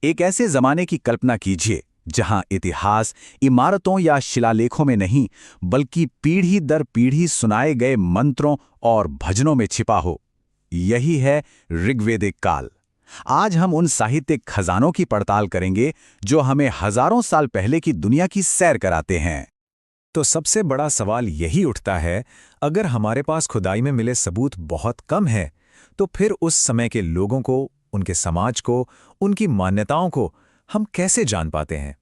एक ऐसे जमाने की कल्पना कीजिए जहां इतिहास इमारतों या शिलालेखों में नहीं बल्कि पीढ़ी दर पीढ़ी सुनाए गए मंत्रों और भजनों में छिपा हो। यही है ऋग्वेदिक काल। आज हम उन साहित्यिक खजानों की पड़ताल करेंगे जो हमें हजारों साल पहले की दुनिया की सैर कराते हैं। तो सबसे बड़ा सवाल यही उठता है, अगर हमारे पास खुदाई में मिले सबूत बहुत कम है, तो फिर उस समय के लोगों को, उनके समाज को, उनकी मान्यताओं को हम कैसे जान पाते हैं?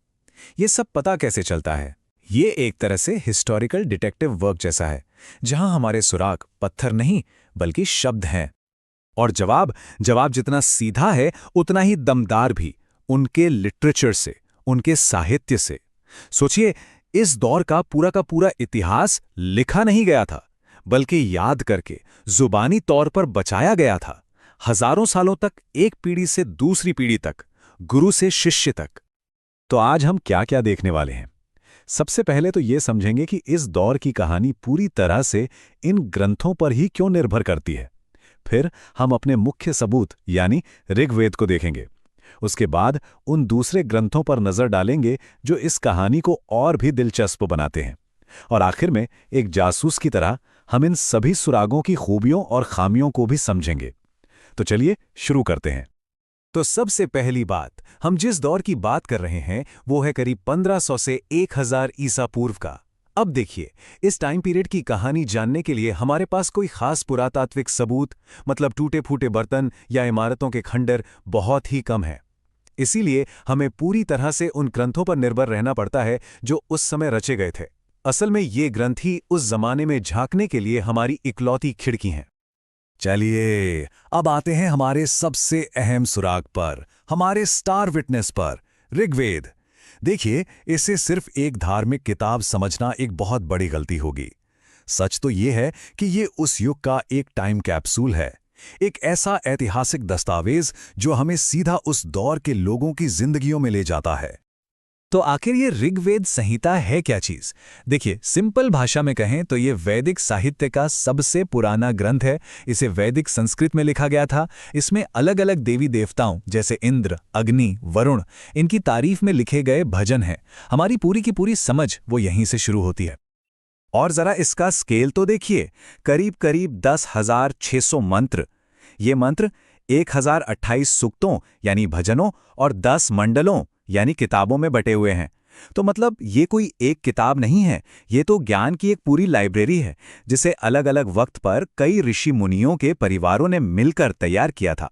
ये सब पता कैसे चलता है? ये एक तरह से हिस्टोरिकल डिटेक्टिव वर्क जैसा है, जहां हमारे सुराग पत्थर नहीं बल्कि शब्द हैं। और जवाब जवाब जितना सीधा है उतना ही दमदार भी, उनके लिटरेचर से, उनके साहित्य से। सोचिए, इस दौर का पूरा इतिहास लिखा नहीं गया था, बल्कि याद करके जुबानी तौर पर बचाया गया था, हजारों सालों तक, एक पीढ़ी से दूसरी पीढ़ी तक, गुरु से शिष्य तक। तो आज हम क्या क्या देखने वाले हैं? सबसे पहले तो ये समझेंगे कि इस दौर की कहानी पूरी तरह से इन ग्रंथों पर ही क्यों निर्भर करती है। फिर हम अपने मुख्य सबूत यानी ऋग्वेद को देखेंगे। उसके बाद उन दूसरे ग्रंथों पर नजर डालेंगे जो इस कहानी को और भी दिलचस्प बनाते हैं। और आखिर में एक जासूस की तरह हम इन सभी सुरागों की खूबियों और खामियों को भी समझेंगे। तो चलिए शुरू करते हैं। तो सबसे पहली बात, हम जिस दौर की बात कर रहे हैं वो है करीब 1500 से 1000 ईसा पूर्व का। अब देखिए, इस टाइम पीरियड की कहानी जानने के लिए हमारे पास कोई खास पुरातात्विक सबूत, मतलब टूटे फूटे बर्तन या इमारतों के खंडर, बहुत ही कम है। इसीलिए हमें पूरी तरह से उन ग्रंथों पर निर्भर रहना पड़ता है जो उस समय रचे गए थे। असल में ये ग्रंथ ही उस जमाने में झांकने के लिए हमारी इकलौती खिड़की हैं। चलिए, अब आते हैं हमारे सबसे अहम सुराग पर, हमारे स्टार विटनेस पर, ऋग्वेद। देखिए, इसे सिर्फ एक धार्मिक किताब समझना एक बहुत बड़ी गलती होगी। सच तो ये है कि ये उस युग का एक टाइम कैप्सूल है, एक ऐसा ऐतिहासिक दस्तावेज जो हमें सीधा उस दौर के लोगों की जिंदगियों में ले जाता है। तो आखिर ये ऋग्वेद संहिता है क्या चीज? देखिए, सिंपल भाषा में कहें तो ये वैदिक साहित्य का सबसे पुराना ग्रंथ है। इसे वैदिक संस्कृत में लिखा गया था। इसमें अलग अलग देवी देवताओं जैसे इंद्र, अग्नि, वरुण, इनकी तारीफ में लिखे गए भजन हैं। हमारी पूरी की पूरी समझ वो यहीं से शुरू होती है। और जरा इसका स्केल तो देखिए, करीब करीब 10,600 मंत्र। ये मंत्र 1028 सूक्तों यानी भजनों और 10 मंडलों यानी किताबों में बटे हुए हैं। तो मतलब ये कोई एक किताब नहीं है, ये तो ज्ञान की एक पूरी लाइब्रेरी है, जिसे अलग अलग वक्त पर कई ऋषि मुनियों के परिवारों ने मिलकर तैयार किया था।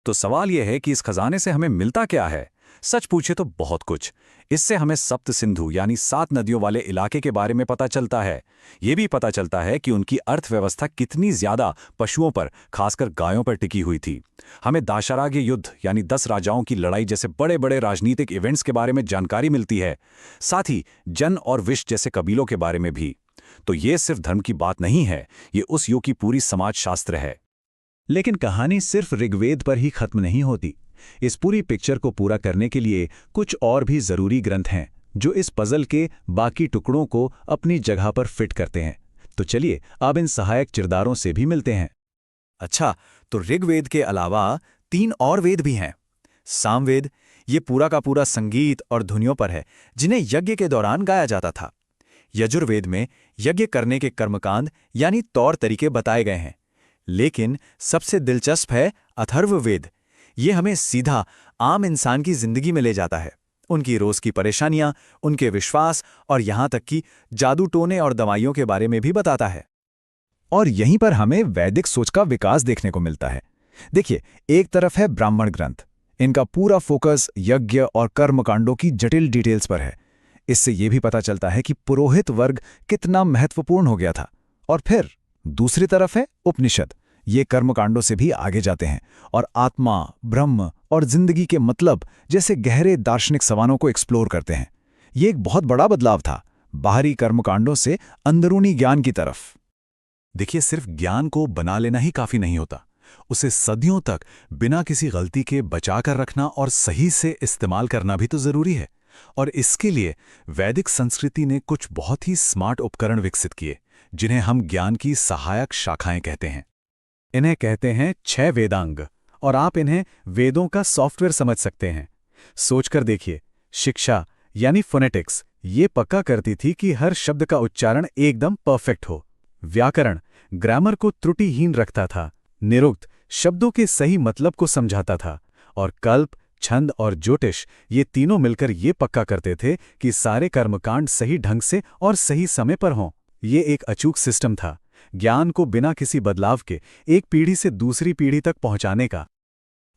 तो सवाल यह है कि इस खजाने से हमें मिलता क्या है? सच पूछे तो बहुत कुछ। इससे हमें सप्त सिंधु यानी 7 नदियों वाले इलाके के बारे में पता चलता है। ये भी पता चलता है कि उनकी अर्थव्यवस्था कितनी ज्यादा पशुओं पर, खासकर गायों पर टिकी हुई थी। हमें दाशरागे युद्ध यानी 10 राजाओं की लड़ाई जैसे बड़े बड़े राजनीतिक इवेंट्स के बारे में जानकारी मिलती है, साथ ही जन और विश जैसे कबीलों के बारे में भी। तो ये सिर्फ धर्म की बात नहीं है, ये उस युग की पूरी समाज शास्त्र है। लेकिन कहानी सिर्फ ऋग्वेद पर ही खत्म नहीं होती। इस पूरी पिक्चर को पूरा करने के लिए कुछ और भी जरूरी ग्रंथ हैं जो इस पजल के बाकी टुकड़ों को अपनी जगह पर फिट करते हैं। तो चलिए अब इन सहायक किरदारों से भी मिलते हैं। अच्छा, तो ऋग्वेद के अलावा 3 और वेद भी हैं। सामवेद, ये पूरा का पूरा संगीत और धुनियों पर है, जिन्हें यज्ञ के दौरान गाया जाता था। यजुर्वेद में यज्ञ करने के कर्मकांड यानी तौर तरीके बताए गए हैं। लेकिन सबसे दिलचस्प है अथर्ववेद। ये हमें सीधा आम इंसान की जिंदगी में ले जाता है, उनकी रोज की परेशानियां, उनके विश्वास और यहां तक कि जादू टोने और दवाइयों के बारे में भी बताता है। और यहीं पर हमें वैदिक सोच का विकास देखने को मिलता है। देखिए, एक तरफ है ब्राह्मण ग्रंथ। इनका पूरा फोकस यज्ञ और कर्मकांडों की जटिल डिटेल्स पर है। इससे यह भी पता चलता है कि पुरोहित वर्ग कितना महत्वपूर्ण हो गया था। और फिर दूसरी तरफ है उपनिषद। ये कर्मकांडों से भी आगे जाते हैं और आत्मा, ब्रह्म और जिंदगी के मतलब जैसे गहरे दार्शनिक सवालों को एक्सप्लोर करते हैं। ये एक बहुत बड़ा बदलाव था, बाहरी कर्मकांडों से अंदरूनी ज्ञान की तरफ। देखिए, सिर्फ ज्ञान को बना लेना ही काफी नहीं होता, उसे सदियों तक बिना किसी गलती के बचा कर रखना और सही से इस्तेमाल करना भी तो जरूरी है। और इसके लिए वैदिक संस्कृति ने कुछ बहुत ही स्मार्ट उपकरण विकसित किए, जिन्हें हम ज्ञान की सहायक शाखाएं कहते हैं। इन्हें कहते हैं 6 वेदांग, और आप इन्हें वेदों का सॉफ्टवेयर समझ सकते हैं। सोचकर देखिए, शिक्षा यानी फोनेटिक्स ये पक्का करती थी कि हर शब्द का उच्चारण एकदम परफेक्ट हो। व्याकरण ग्रामर को त्रुटिहीन रखता था। निरुक्त शब्दों के सही मतलब को समझाता था। और कल्प, छंद और ज्योतिष ये तीनों मिलकर ये पक्का करते थे कि सारे कर्मकांड सही ढंग से और सही समय पर हों। ये एक अचूक सिस्टम था, ज्ञान को बिना किसी बदलाव के एक पीढ़ी से दूसरी पीढ़ी तक पहुंचाने का।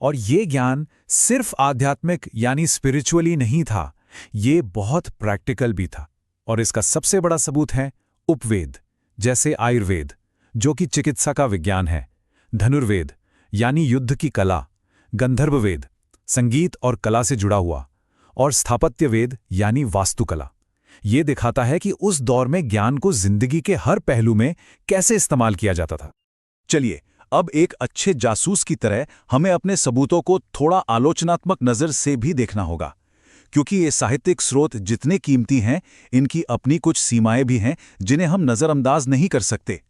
और ये ज्ञान सिर्फ आध्यात्मिक यानी स्पिरिचुअली नहीं था, ये बहुत प्रैक्टिकल भी था। और इसका सबसे बड़ा सबूत है उपवेद, जैसे आयुर्वेद जो कि चिकित्सा का विज्ञान है, धनुर्वेद यानी युद्ध की कला, गंधर्ववेद संगीत और कला से जुड़ा हुआ, और स्थापत्यवेद यानी वास्तुकला। ये दिखाता है कि उस दौर में ज्ञान को जिंदगी के हर पहलू में कैसे इस्तेमाल किया जाता था। चलिए, अब एक अच्छे जासूस की तरह हमें अपने सबूतों को थोड़ा आलोचनात्मक नज़र से भी देखना होगा, क्योंकि ये साहित्यिक स्रोत जितने कीमती हैं, इनकी अपनी कुछ सीमाएं भी हैं जिन्हें हम नज़रअंदाज नहीं कर सकते।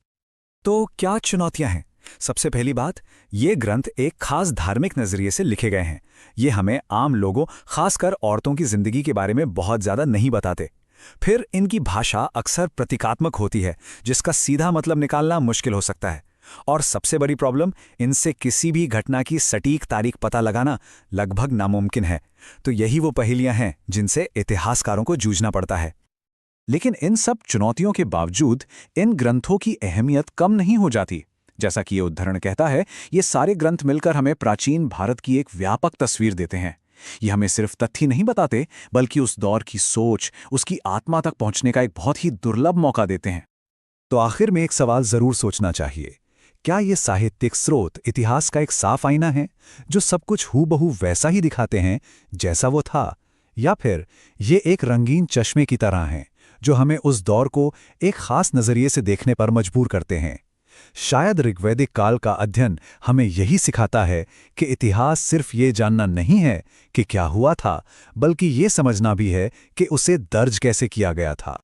तो क्या चुनौतियां हैं? सबसे पहली बात, ये ग्रंथ एक खास धार्मिक नजरिए से लिखे गए हैं। ये हमें आम लोगों, खासकर औरतों की जिंदगी के बारे में बहुत ज्यादा नहीं बताते। फिर इनकी भाषा अक्सर प्रतीकात्मक होती है, जिसका सीधा मतलब निकालना मुश्किल हो सकता है। और सबसे बड़ी प्रॉब्लम, इनसे किसी भी घटना की सटीक तारीख पता लगाना लगभग नामुमकिन है। तो यही वो पहेलियां हैं जिनसे इतिहासकारों को जूझना पड़ता है। लेकिन इन सब चुनौतियों के बावजूद इन ग्रंथों की अहमियत कम नहीं हो जाती। जैसा कि ये उद्धरण कहता है, ये सारे ग्रंथ मिलकर हमें प्राचीन भारत की एक व्यापक तस्वीर देते हैं। ये हमें सिर्फ तथ्य नहीं बताते, बल्कि उस दौर की सोच, उसकी आत्मा तक पहुंचने का एक बहुत ही दुर्लभ मौका देते हैं। तो आखिर में एक सवाल जरूर सोचना चाहिए, क्या ये साहित्यिक स्रोत इतिहास का एक साफ आईना है जो सब कुछ हूबहू वैसा ही दिखाते हैं जैसा वो था, या फिर ये एक रंगीन चश्मे की तरह हैं जो हमें उस दौर को एक खास नजरिए से देखने पर मजबूर करते हैं? शायद ऋग्वैदिक काल का अध्ययन हमें यही सिखाता है कि इतिहास सिर्फ ये जानना नहीं है कि क्या हुआ था, बल्कि ये समझना भी है कि उसे दर्ज कैसे किया गया था।